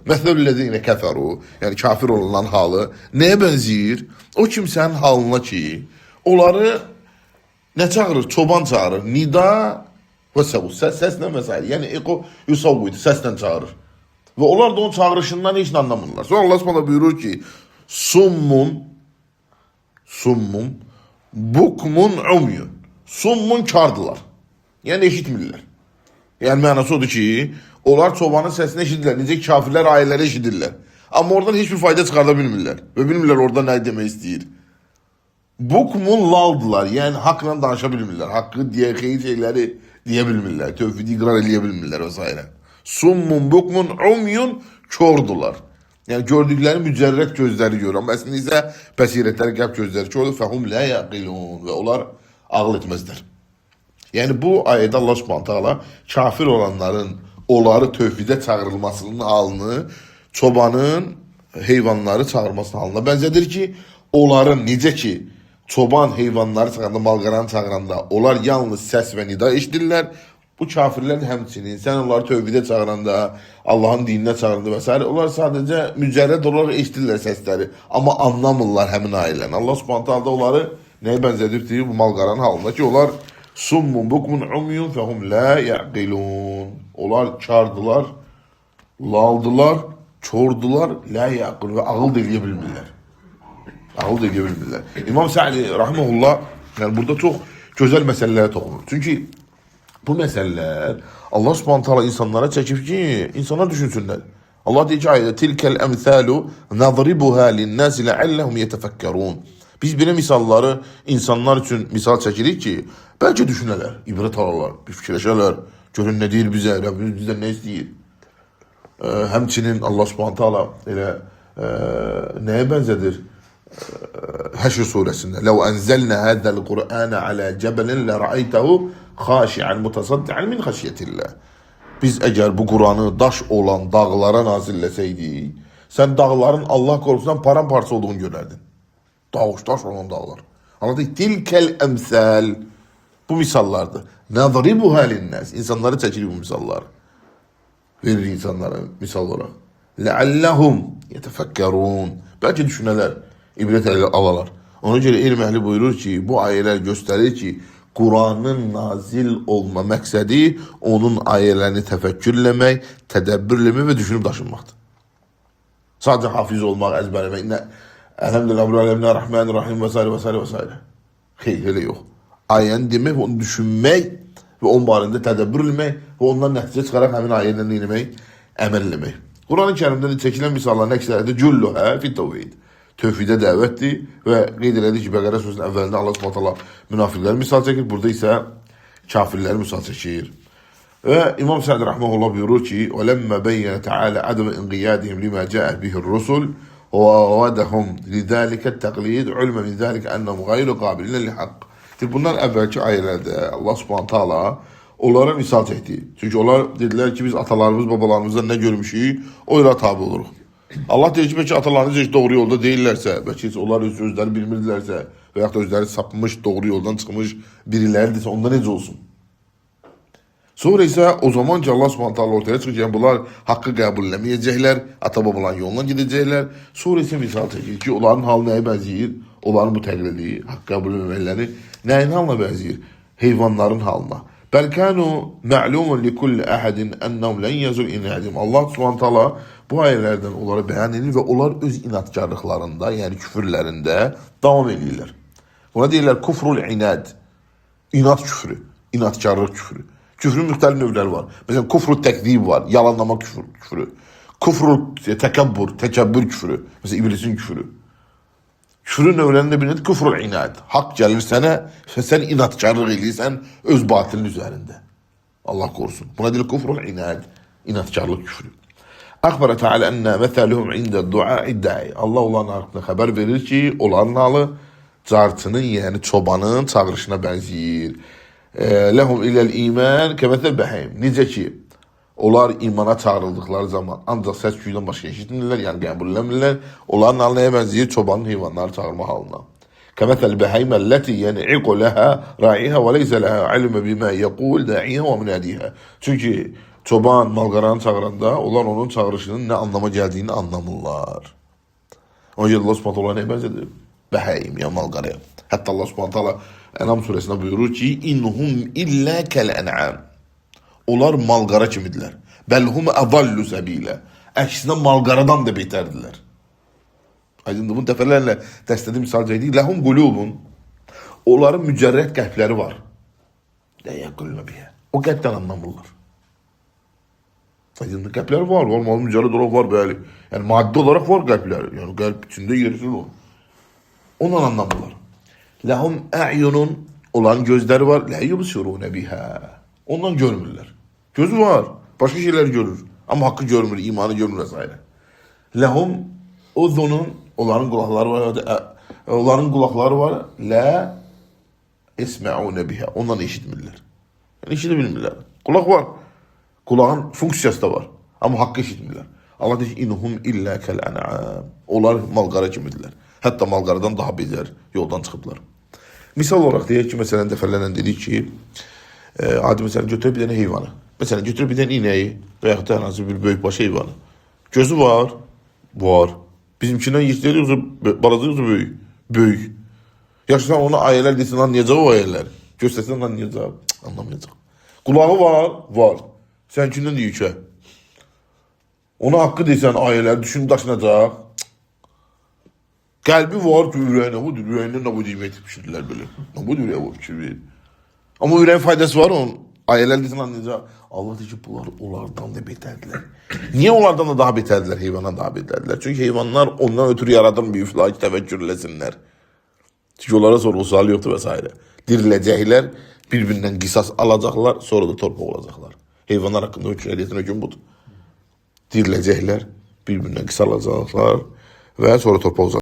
Məsəlüllezine kəfəru, yəni kafir olunan halı nəyə bənzəyir? O kimsənin halına ki, onları nə çağırır? Çoban çağırır. Nida və səvus, səslə məsələ. Yəni eko yusavvuydu, səslə çağırır. Və onlar da onun çağırışından heç nə anlamırlar. Sonra Allah Subhanahu buyurur ki, summun, bukmun umyun. Summun kardılar. Yəni eşitmirlər. Yəni mənası odur ki, onlar çobanın səsini eşidirlər. Necə kafirlər ayələri eşidirlər. Amma oradan heç bir fayda çıxarda bilmirlər. Və bilmirlər orada nə demək istəyir. Bukmun laldılar. Yəni haqqla danışa bilmirlər. Haqqı deyə xeyir şeyləri deyə bilmirlər. Tövhidi iqrar edə bilmirlər və s. Summun bukmun umyun kördular. Yəni gördükləri mücərrət gözləri görür. Amma əslində isə bəsirətləri qəlb gözləri kördür. Fəhum la yaqilun. Və onlar ağıl etməzlər. Yəni bu ayədə Allah Subhanahu taala kafir olanların onları tövhidə çağırılmasının halını çobanın heyvanları çağırmasının halına bənzədir ki, onların necə ki çoban heyvanları çağıranda, malqaranı çağıranda onlar yalnız səs və nida eşidirlər. Bu kafirlər həmçinin sən onları tövhidə çağıranda, Allahın dininə çağıranda və s. onlar sadəcə mücərrəd olaraq eşidirlər səsləri, amma anlamırlar həmin ayələrini. Allah Subhanahu taala onları nəyə bənzədir deyir bu malqaranın halında ki, onlar summun bukmun umyun fehum la yaqilun. Onlar kardılar, laldılar, çordular, la yaqil və ağıl da eləyə bilmirlər. Ağıl da eləyə bilmirlər. İmam Sa'di rahmehullah yəni burada çox gözəl məsələlərə toxunur. Çünki bu məsələlər Allah Subhanahu taala insanlara çəkib ki, insanlar düşünsünlər. Allah deyir ki, ayədə tilkel emsalu nadribuha lin-nas la'allahum yetefekkerun. Biz belə misalları insanlar üçün misal çəkirik ki, bəlkə düşünələr, ibrət alarlar, bir fikirləşərlər, görün nə deyir bizə, Rəbbimiz bizdən nə istəyir. Həmçinin Allah Subhanahu taala elə nəyə bənzədir? Həşr surəsində "Ləv ənzəlnə hadzal Qur'ana alə cəbəlin ləra'aytəhu xaşi'an mutasaddian min xəşiyyətillah." Biz əgər bu Qur'anı daş olan dağlara nazilləsəydik, sən dağların Allah qorxusundan paramparça olduğunu görərdin. Daş olan dağlar. Anladın? Tilkel emsal. Bu misallardır. Nadribuha lin-nas. İnsanları çəkilir bu misallar. Verir insanlara misal olarak. Leallahum yetefekkerun. Belki düşünələr, ibrət alalar. Ona görə elm əhli buyurur ki, bu ayələr göstərir ki, Qur'anın nazil olma məqsədi onun ayələrini təfəkkürləmək, tədəbbürləmək və düşünüb daşınmaqdır. Sadəcə hafiz olmaq, əzbərləmək. Elhamdülillah, Rabbil alemin, Rahmanirrahim və s. Xeyr, elə yox. Ayəni demək, onu düşünmək və onun barədə tədəbbür eləmək və ondan nəticə çıxaraq həmin ayədən eləmək, əməl eləmək. Quran-ı Kərimdə çəkilən misalların əksəriyyəti cülluhə fit-təvhid. Tövhidə dəvətdir və qeyd elədik ki, Bəqərə surəsinin əvvəlində Allah Subhanahu taala münafiqləri misal çəkir, burada isə kafirləri misal çəkir. Və İmam Sa'di rahmehullah buyurur ki: "Və lemma beyyana ta'ala adam inqiyadihim lima ja'a bihi ar-rusul وَوَدَهُمْ لِذَٰلِكَ التَّقْلِيدُ عُلْمَ مِنْ ذَٰلِكَ أَنَّهُمْ غَيْرُ قَابِلِينَ لِحَقِّ." Bundan əvvəlki ayələrdə Allah Subhanahu taala onlara misal çəkdi. Çünki onlar dedilər ki, biz atalarımız, babalarımızdan nə görmüşük, o ilə tabi oluruq. Allah deyir ki, bəlkə atalarınız heç doğru yolda deyillərsə, bəlkə onlar özləri bilmirdilərsə və yaxud da özləri sapmış, doğru yoldan çıxmış biriləridirsə, onda necə olsun? Sonra isə o zaman ki Allah Subhanahu taala ortaya çıxır ki, yəni bunlar haqqı qəbul etməyəcəklər, ata-babaların yoluna gedəcəklər. Sonra isə misal çəkir ki, onların halı nəyə bənzəyir? Onların bu təqlidi, haqqı qəbul etməkləri nəyin halına bənzəyir? Heyvanların halına. Bəl kanu ma'lumun li kulli ahadin annahum lan yazul inadim. Allah Subhanahu taala bu ayələrdən onlara bəyan edir və onlar öz inadkarlıqlarında, yəni küfürlərində davam edirlər. Buna deyirlər kufrul inad. İnad küfrü, inadkarlıq küfrü. Küfrün müxtəlif növləri var. Məsələn, kufru təkzib var, yalanlama küfrü. Kufru təkəbbür, təkəbbür küfrü. Məsələn, iblisin küfrü. Küfrün növlərində bir nədir? Kufrul inad. Haqq gəlir sənə və sən inadkarlıq edirsən öz batilin üzərində. Allah qorusun. Buna deyilir kufrul inad, inadkarlıq küfrü. Əxbərə Teala ennə məsəluhum ində dua'i da'i. Allah onların haqqında xəbər verir ki, onların halı carçının, yəni çobanın çağırışına bənzəyir. Ləhum iləl iman kəməsəl bəhəm. Necə ki, onlar imana çağırıldıqları zaman ancaq səs küydən başqa eşitmirlər, yəni qəbul eləmirlər. Onların halı nəyə bənzəyir? Çobanın heyvanları çağırma halına. Kəməsəl bəhəm əlləti yən'iqu ləhə ra'ihə və leysə ləhə ilmə bimə yəqul da'ihə və münədihə. Çünki Çoban malqaranı çağıranda onlar onun çağırışının ne anlama geldiğini anlamırlar. Ona görə Allah Subhanahu taala nə bəzədir? Bəhəim ya malqaraya. Hətta Allah Subhanahu taala Enam surəsində buyurur ki: "İnhum illə kal-en'am." Onlar malqara kimidirlər. Bəlhum adallu səbilə. Əksinə malqaradan da betərdirlər. Aydındır, bunu dəfələrlə dəstədə misal çəkdik. Ləhum qulubun. Onların mücərrəd qəlbləri var. Lə yəqulna biha. O qəlbdən anlamırlar. Aydındır, qəlbləri var. Olmalı mücərrəd olaraq var bəli. Yəni maddi olaraq var qəlbləri. Yəni qəlb içində yerisiz o. Ondan anlamırlar. Ləhum a'yunun. Onların gözləri var. Lə yubsiruna biha. Ondan görmürlər. Gözü var. Başqa şeyləri görür. Amma haqqı görmür, imanı görmür vs. Ləhum uzunun. Onların qulaqları var. Onların qulaqları var. Lə esma'una biha. Ondan eşitmirlər. Yəni eşidə bilmirlər. Qulaq var. Qulağın funksiyası da var. Amma haqqı eşitmirlər. Allah deyir ki, inhum illə kal-en'am. Onlar malqara kimidirlər. Hətta malqaradan daha bezər yoldan çıxıblar. Misal olaraq deyək ki, məsələn dəfələrlə dedik ki, adi məsələn götürüb bir dənə heyvanı. Məsələn götürüb bir dənə inəyi və yaxud da hər hansı bir böyükbaş heyvanı. Gözü var. Var. Bizimkindən yetkiləri yoxsa balaca yoxsa böyük? Böyük. Yaxşı sən ona ayələr desin, anlayacaq o ayələr. Göstərsən anlayacaq. Anlamayacaq. Qulağı var. Var. Sənkindən deyir ki, ona haqqı deysən ayələr düşünüb daşınacaq. Qəlbi var ki, ürəyinə bu, ürəyindən nə bu demək etmişdirlər belə. Nə bu ürəyə bu fikir verir. Amma ürəyin faydası var onun. Ayələr deysən anlayacaq. Allah deyir ki, bunlar onlardan da betərdirlər. Niyə onlardan da daha betərdirlər, heyvandan daha betərdirlər? Çünki heyvanlar ondan ötürü yaradılmıyıblar ki, təvəkkür eləsinlər. Çünki onlara sorğu-sual yoxdur və s. Diriləcəklər, bir-birindən qisas alacaqlar, sonra da torpaq olacaqlar. Heyvanlar haqqında hökm budur. Diriləcəklər, bir-birindən qisas alacaqlar və sonra torpaq olacaqlar.